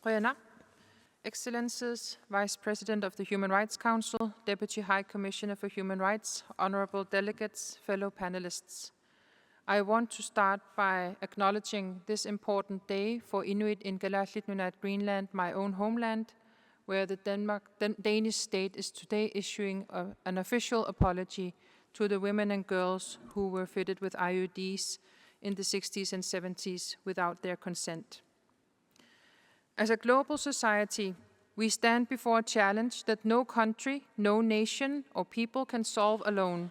Røyna, Excellencies, Vice President of the Human Rights Council, Deputy High Commissioner for Human Rights, honorable delegates, fellow panelists. I want to start by acknowledging this important day for Inuit in Kalaallit Greenland, my own homeland, where the Danish state is today issuing an official apology to the women and girls who were fitted with IUDs in the 60s and 70s without their consent. As a global society, we stand before a challenge that no country, no nation or people can solve alone.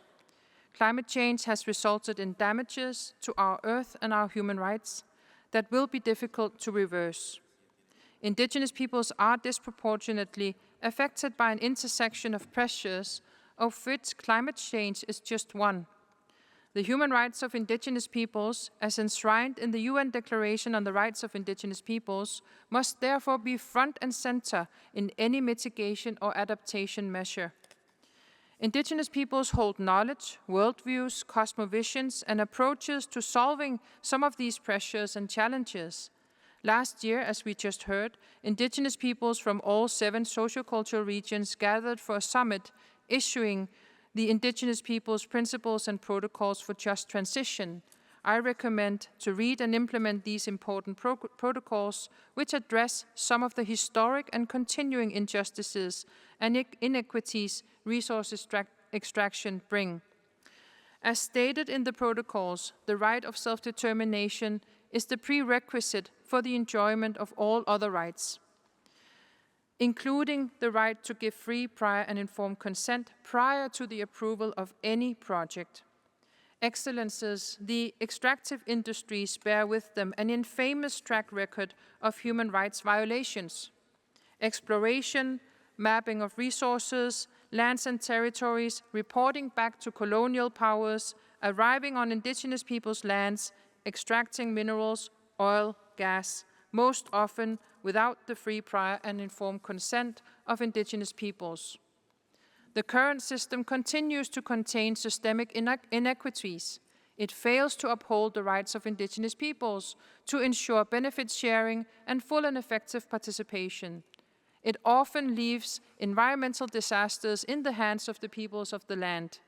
Climate change has resulted in damages to our Earth and our human rights that will be difficult to reverse. Indigenous peoples are disproportionately affected by an intersection of pressures, of which climate change is just one. The human rights of Indigenous peoples, as enshrined in the UN Declaration on the Rights of Indigenous Peoples, must therefore be front and center in any mitigation or adaptation measure. Indigenous peoples hold knowledge, worldviews, cosmovisions, and approaches to solving some of these pressures and challenges. Last year, as we just heard, Indigenous peoples from all 7 sociocultural regions gathered for a summit issuing the Indigenous Peoples' Principles and Protocols for Just Transition. I recommend to read and implement these important protocols, which address some of the historic and continuing injustices and inequities resource extraction bring. As stated in the protocols, the right of self-determination is the prerequisite for the enjoyment of all other rights, including the right to give free, prior and informed consent prior to the approval of any project. Excellencies, the extractive industries bear with them an infamous track record of human rights violations. Exploration, mapping of resources, lands and territories, reporting back to colonial powers, arriving on Indigenous peoples' lands, extracting minerals, oil, gas, most often without the free, prior and informed consent of Indigenous peoples. The current system continues to contain systemic inequities. It fails to uphold the rights of Indigenous peoples, to ensure benefit sharing and full and effective participation. It often leaves environmental disasters in the hands of the peoples of the land.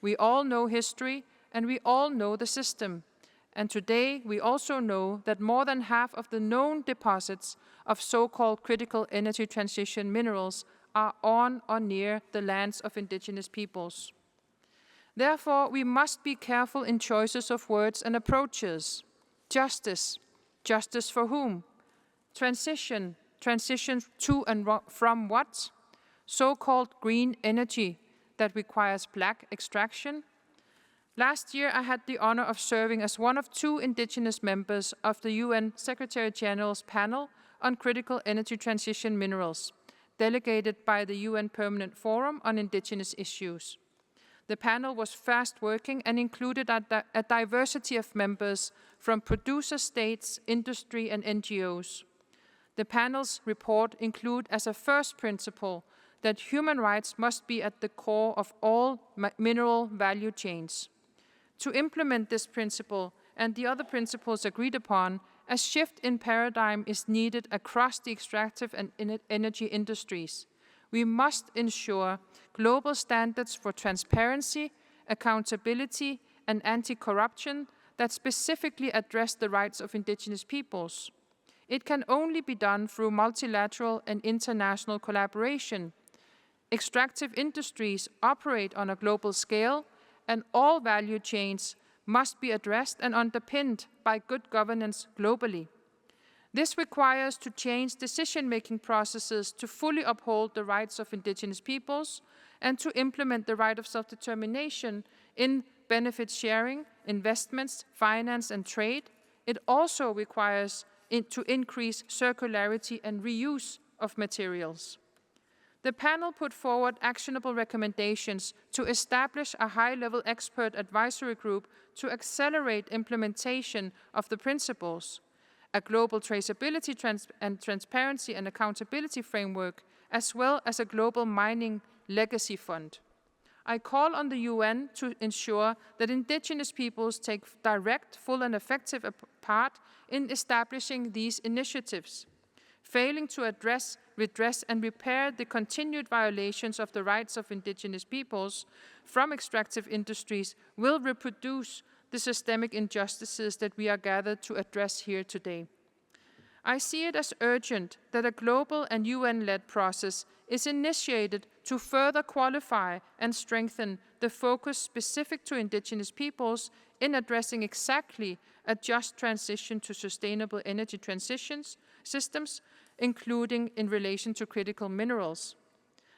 We all know history and we all know the system. And today, we also know that more than half of the known deposits of so-called critical energy transition minerals are on or near the lands of Indigenous peoples. Therefore, we must be careful in choices of words and approaches. Justice. Justice for whom? Transition. Transition to and from what? So-called green energy that requires black extraction. Last year, I had the honor of serving as one of 2 Indigenous members of the UN Secretary-General's panel on critical energy transition minerals, delegated by the UN Permanent Forum on Indigenous Issues. The panel was fast-working and included a diversity of members from producer states, industry, and NGOs. The panel's report includes as a first principle that human rights must be at the core of all mineral value chains. To implement this principle and the other principles agreed upon, a shift in paradigm is needed across the extractive and energy industries. We must ensure global standards for transparency, accountability, and anti-corruption that specifically address the rights of Indigenous peoples. It can only be done through multilateral and international collaboration. Extractive industries operate on a global scale, and all value chains must be addressed and underpinned by good governance globally. This requires to change decision-making processes to fully uphold the rights of Indigenous peoples and to implement the right of self-determination in benefit sharing, investments, finance, and trade. It also requires to increase circularity and reuse of materials. The panel put forward actionable recommendations to establish a high-level expert advisory group to accelerate implementation of the principles, a global traceability and transparency and accountability framework, as well as a global mining legacy fund. I call on the UN to ensure that Indigenous peoples take direct, full and effective part in establishing these initiatives. Failing to address, redress, and repair the continued violations of the rights of Indigenous peoples from extractive industries will reproduce the systemic injustices that we are gathered to address here today. I see it as urgent that a global and UN-led process is initiated to further qualify and strengthen the focus specific to Indigenous peoples in addressing exactly a just transition to sustainable energy transitions systems, including in relation to critical minerals.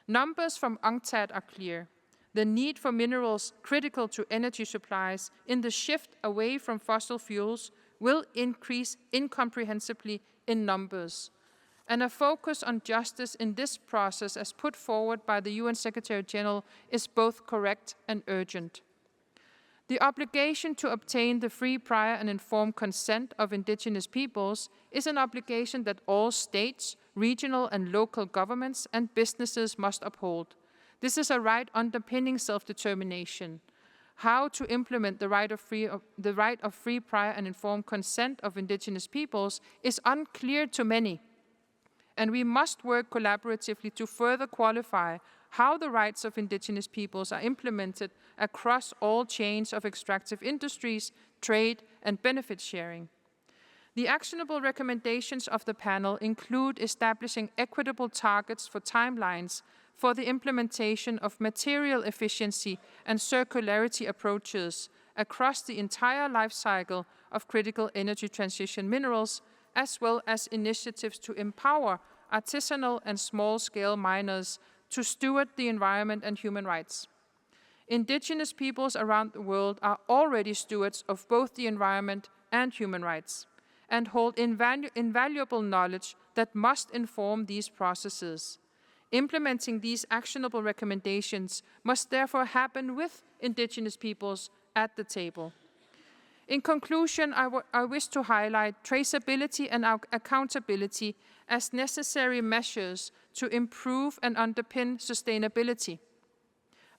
Numbers from UNCTAD are clear. The need for minerals critical to energy supplies in the shift away from fossil fuels will increase incomprehensibly in numbers. And a focus on justice in this process, as put forward by the UN Secretary General, is both correct and urgent. The obligation to obtain the free, prior, and informed consent of Indigenous peoples is an obligation that all states, regional and local governments, and businesses must uphold. This is a right underpinning self-determination. How to implement the right of free, prior, and informed consent of Indigenous peoples is unclear to many, and we must work collaboratively to further qualify how the rights of Indigenous peoples are implemented across all chains of extractive industries, trade, and benefit sharing. The actionable recommendations of the panel include establishing equitable targets for timelines for the implementation of material efficiency and circularity approaches across the entire life cycle of critical energy transition minerals, as well as initiatives to empower artisanal and small-scale miners to steward the environment and human rights. Indigenous peoples around the world are already stewards of both the environment and human rights, and hold invaluable knowledge that must inform these processes. Implementing these actionable recommendations must therefore happen with Indigenous peoples at the table. In conclusion, I wish to highlight traceability and accountability as necessary measures to improve and underpin sustainability.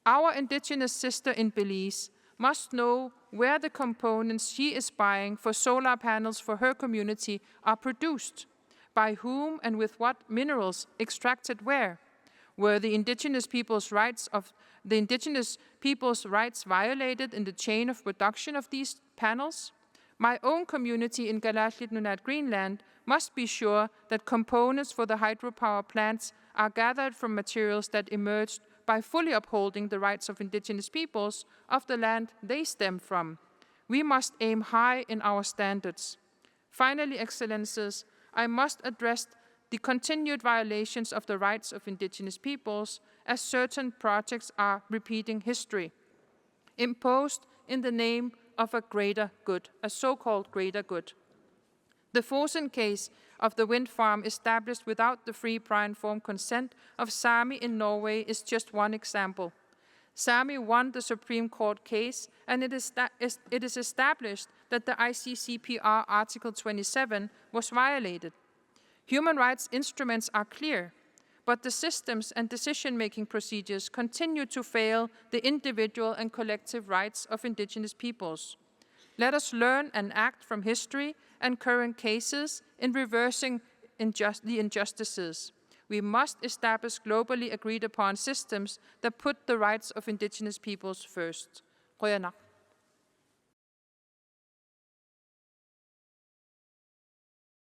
Our Indigenous sister in Belize must know where the components she is buying for solar panels for her community are produced, by whom and with what minerals extracted where. Were the Indigenous people's rights violated in the chain of production of these panels? My own community in Galashiit Nunat, Greenland, must be sure that components for the hydropower plants are gathered from materials that emerged by fully upholding the rights of Indigenous peoples of the land they stem from. We must aim high in our standards. Finally, Excellencies, I must address the continued violations of the rights of Indigenous peoples, as certain projects are repeating history, imposed in the name of a greater good, a so-called greater good. The Fosen case of the wind farm established without the free, prior, and informed consent of Sami in Norway is just one example. Sami won the Supreme Court case, and it is established that the ICCPR Article 27 was violated. Human rights instruments are clear, but the systems and decision-making procedures continue to fail the individual and collective rights of Indigenous peoples. Let us learn and act from history and current cases in reversing the injustices. We must establish globally agreed-upon systems that put the rights of Indigenous peoples first. Qoyanak.